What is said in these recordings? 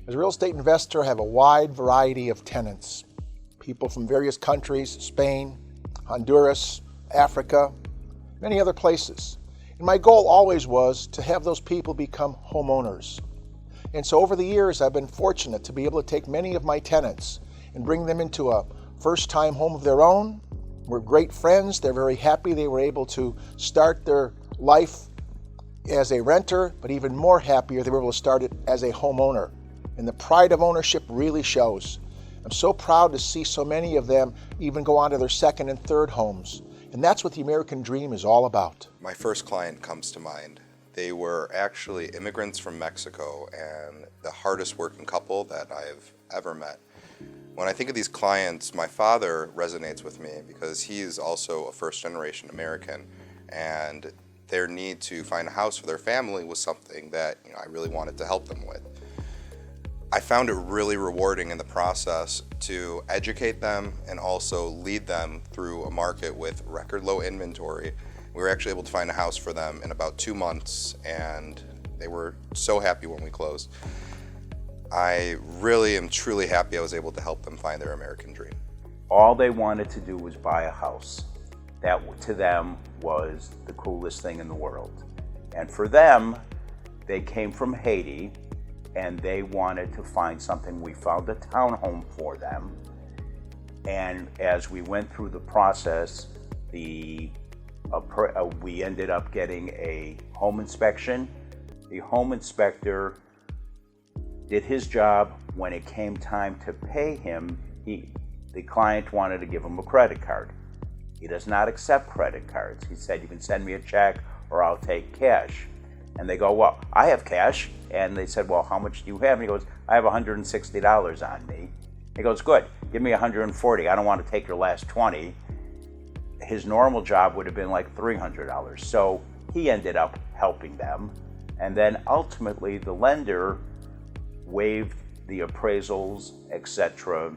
As a real estate investor, I have a wide variety of tenants. People from various countries, Spain, Honduras, Africa, many other places. And my goal always was to have those people become homeowners. And so over the years, I've been fortunate to be able to take many of my tenants and bring them into a first-time home of their own. We're great friends. They're very happy they were able to start their life as a renter, but even more happier they were able to start it as a homeowner. And the pride of ownership really shows. I'm so proud to see so many of them even go on to their second and third homes. And that's what the American dream is all about. My first client comes to mind. They were actually immigrants from Mexico and the hardest working couple that I've ever met. When I think of these clients, my father resonates with me because he is also a first-generation American, and their need to find a house for their family was something that I really wanted to help them with. I found it really rewarding in the process to educate them and also lead them through a market with record low inventory. We were actually able to find a house for them in about 2 months, and they were so happy when we closed. I really am truly happy I was able to help them find their American dream. All they wanted to do was buy a house. That to them was the coolest thing in the world. And for them, they came from Haiti and they wanted to find something. We found a townhome for them. And as we went through the process, we ended up getting a home inspection. The home inspector did his job. When it came time to pay him, the client wanted to give him a credit card. He does not accept credit cards. He said, you can send me a check or I'll take cash. And they go, well, I have cash. And they said, well, how much do you have? And he goes, I have $160 on me. He goes, good, give me $140. I don't want to take your last 20. His normal job would have been like $300. So he ended up helping them. And then ultimately the lender waived the appraisals, etc.,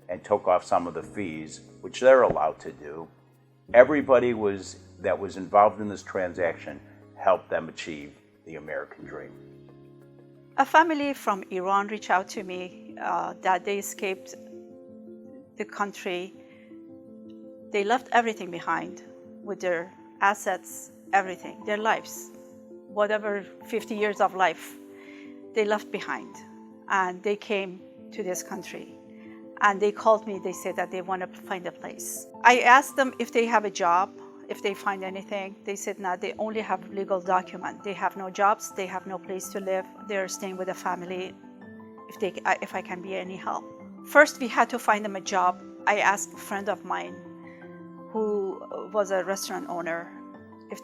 and took off some of the fees, which they're allowed to do. Everybody that was involved in this transaction helped them achieve the American dream. A family from Iran reached out to me that they escaped the country. They left everything behind with their assets, everything, their lives, whatever 50 years of life they left behind. And they came to this country. And they called me, they said that they want to find a place. I asked them if they have a job, if they find anything. They said no, they only have legal document. They have no jobs, they have no place to live. They're staying with a family, if I can be any help. First, we had to find them a job. I asked a friend of mine who was a restaurant owner if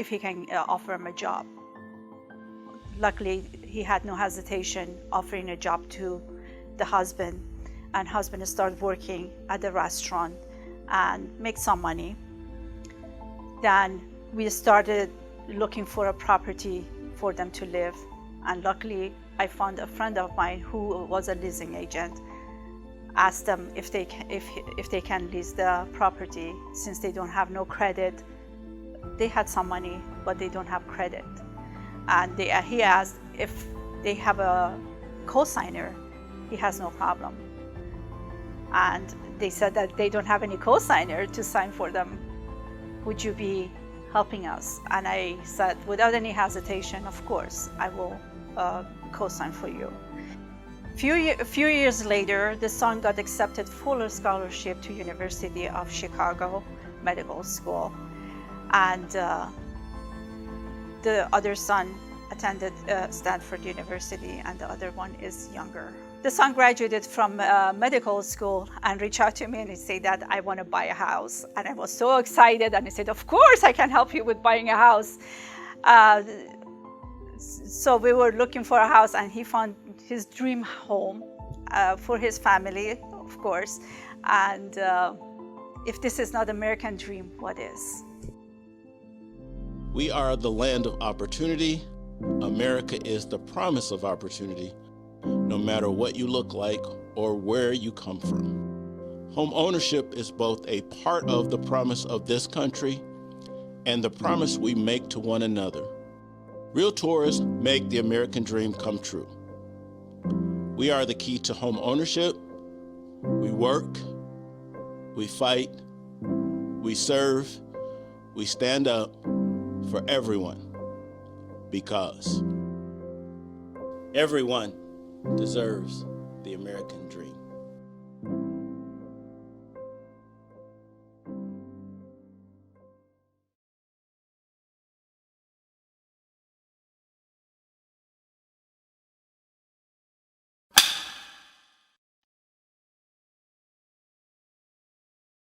he can offer him a job. Luckily, he had no hesitation offering a job to the husband, and husband started working at the restaurant and make some money. Then we started looking for a property for them to live, and luckily I found a friend of mine who was a leasing agent. Asked them if they can lease the property since they don't have no credit. They had some money, but they don't have credit. And he asked if they have a co-signer. He has no problem. And they said that they don't have any co-signer to sign for them. Would you be helping us? And I said, without any hesitation, of course, I will co-sign for you. A few years later, the son got accepted full scholarship to University of Chicago Medical School. And the other son attended Stanford University, and the other one is younger. The son graduated from medical school and reached out to me and he said that I want to buy a house. And I was so excited, and he said, of course I can help you with buying a house. So we were looking for a house, and he found his dream home for his family, of course. And if this is not American dream, what is? We are the land of opportunity. America is the promise of opportunity, no matter what you look like or where you come from. Home ownership is both a part of the promise of this country and the promise we make to one another. Realtors make the American dream come true. We are the key to home ownership. We work, we fight, we serve, we stand up for everyone, because everyone deserves the American dream.